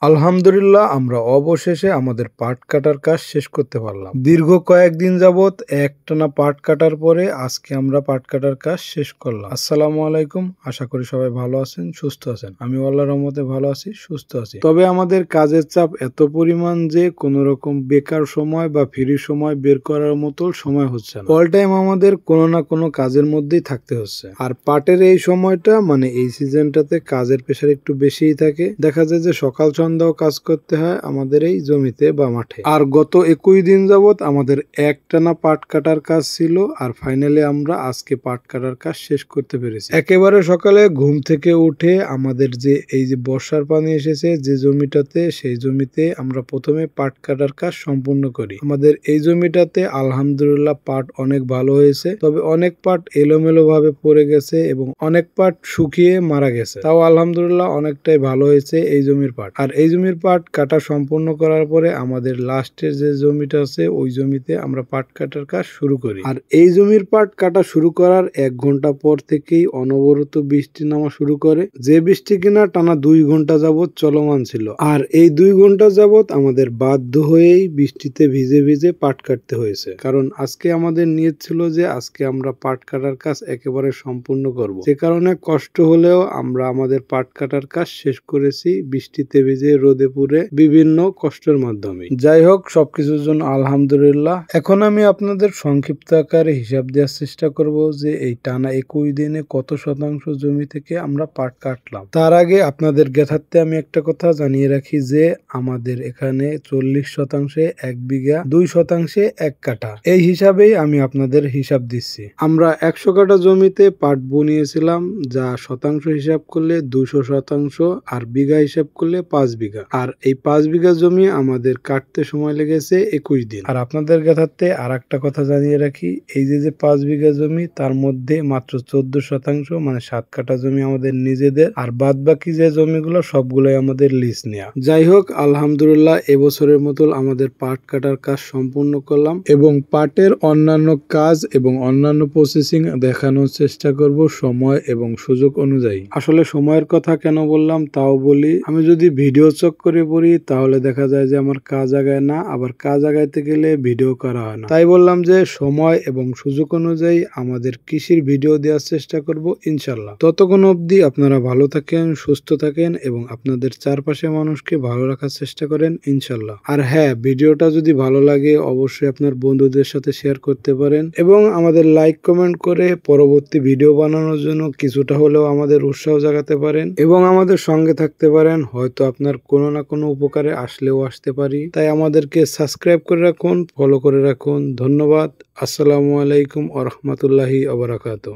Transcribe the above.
আলহামদুলিল্লাহ আমরা অবশেষে আমাদের পাট কাটার কাজ শেষ করতে পারলাম। দীর্ঘ কয়েকদিন যাবত একটানা পাট কাটার পরে আজকে আমরা পাট কাটার কাজ শেষ করলাম। আসসালামু আলাইকুম, আশা করি সবাই ভালো আছেন, সুস্থ আছেন। আমি আল্লাহর রহমতে ভালো আছি, সুস্থ আছি। তবে আমাদের কাজের চাপ এত পরিমাণ যে কোন রকম বেকার সময় বা ফ্রি সময় বের করার মতো সময় হচ্ছে না। অল টাইম আমাদের কোনো না কোনো কাজের মধ্যেই থাকতে হচ্ছে। আর পাটের এই সময়টা মানে এই সিজনটাতে কাজের প্রেশার একটু বেশিই থাকে। দেখা যায় যে সকাল সন্ধ্যাও কাজ করতে হয় আমাদের এই জমিতে বা মাঠে। আর গত 21 দিন যাবত আমাদের একটানা পাট কাটার কাজ ছিল, আর ফাইনালি আমরা আজকে পাট কাটার কাজ শেষ করতে পেরেছি। একেবারে সকালে ঘুম থেকে উঠে আমাদের যে এই যে বর্ষার পানি এসেছে যে জমিটাতে, সেই জমিতে আমরা প্রথমে পাট কাটার কাজ সম্পূর্ণ করি। আমাদের এই জমিটাতে আলহামদুলিল্লাহ পাট অনেক ভালো হয়েছে, তবে অনেক পাট এলোমেলো ভাবে পড়ে গেছে এবং অনেক পাট শুকিয়ে মারা গেছে। তাও আলহামদুলিল্লাহ অনেকটাই ভালো হয়েছে এই জমির পাট। আর এই জমির পাট কাটা সম্পূর্ণ করার পরে আমাদের লাস্টের যে জমিটা আছে ওই জমিতে আমরা পাট কাটার কাজ শুরু করি। আর এই জমির পাট কাটা শুরু করার 1 ঘন্টা পর থেকেই অনবরত বৃষ্টি নামা শুরু করে, যে বৃষ্টি কিনা টানা 2 ঘন্টা যাবত চলমান ছিল। আর এই 2 ঘন্টা যাবত আমাদের বাধ্য হয়েই বৃষ্টিতে ভিজে ভিজে পাট কাটতে হয়েছে, কারণ আজকে আমাদের নিয়ত ছিল যে আজকে আমরা পাট কাটার কাজ একেবারে সম্পূর্ণ করব। যে কারণে কষ্ট হলেও আমরা আমাদের পাট কাটার কাজ শেষ করেছি বৃষ্টিতে ভিজে রোদে পুড়ে বিভিন্ন কষ্টের মাধ্যমে। যাই হোক, সবকিছুর জন্য আলহামদুলিল্লাহ। এখন আমি আপনাদের সংক্ষিপ্ত আকারে হিসাব দেওয়ার চেষ্টা করব যে এই টানা 21 দিনে কত শতাংশ জমি থেকে আমরা পাট কাটলাম। তার আগে আপনাদের জ্ঞাতার্থে আমি একটা কথা জানিয়ে রাখি যে আমাদের এখানে 40 শতাংশে 1 বিঘা, 2 শতাংশে 1 কাঠা, এই হিসাবেই আমি আপনাদের হিসাব দিচ্ছি। আমরা 100 কাঠা জমিতে পাট বুনিয়েছিলাম, যা শতাংশ হিসাব করলে 200 শতাংশ, আর বিঘা হিসাব করলে 5 বিঘা। আর এই 5 বিঘা জমি আমাদের কাটতে সময় লেগেছে 21 দিন। আর আপনাদের কাছে আর একটা কথা জানিয়ে রাখি, এই যে 5 বিঘা জমি, তার মধ্যে মাত্র 14 শতাংশ মানে 7 কাঠা জমি আমাদের নিজেদের, আর বাদ বাকি যে জমিগুলো সবগুলোই আমাদের লিজ নেওয়া। যাই হোক, আলহামদুলিল্লাহ এবছরের মতো আমাদের পাট কাটার কাজ সম্পূর্ণ করলাম এবং পাটের অন্যান্য কাজ এবং অন্যান্য প্রসেসিং দেখানোর চেষ্টা করব সময় এবং সুযোগ অনুযায়ী। আসলে সময়ের কথা কেন বললাম তাও বলি, আমি যদি ভিডিও চক করে পড়ি তাহলে দেখা যায় যে আমার কাজ আগায় না, আবার কাজ আগাইতে গেলে ভিডিও করা হয় না। তাই বললাম যে সময় এবং সুযোগ অনুযায়ী আমাদের কৃষির ভিডিও দেওয়ার চেষ্টা করব ইনশাল্লাহ। ততক্ষণ অবধি আপনারা ভালো থাকেন, সুস্থ থাকেন এবং আপনাদের চারপাশে মানুষকে ভালো রাখার চেষ্টা করেন ইনশাল্লাহ। আর হ্যাঁ, ভিডিওটা যদি ভালো লাগে অবশ্যই আপনার বন্ধুদের সাথে শেয়ার করতে পারেন এবং আমাদের লাইক কমেন্ট করে পরবর্তী ভিডিও বানানোর জন্য কিছুটা হলেও আমাদের উৎসাহ জাগাতে পারেন এবং আমাদের সঙ্গে থাকতে পারেন। হয়তো আপনার কোনো না কোনো উপকারে আসলেও আসতে পারি। তাই আমাদেরকে সাবস্ক্রাইব করে রাখুন, ফলো করে রাখুন। ধন্যবাদ। আসসালামু আলাইকুম ওয়া রাহমাতুল্লাহি ওয়া বারাকাতুহু।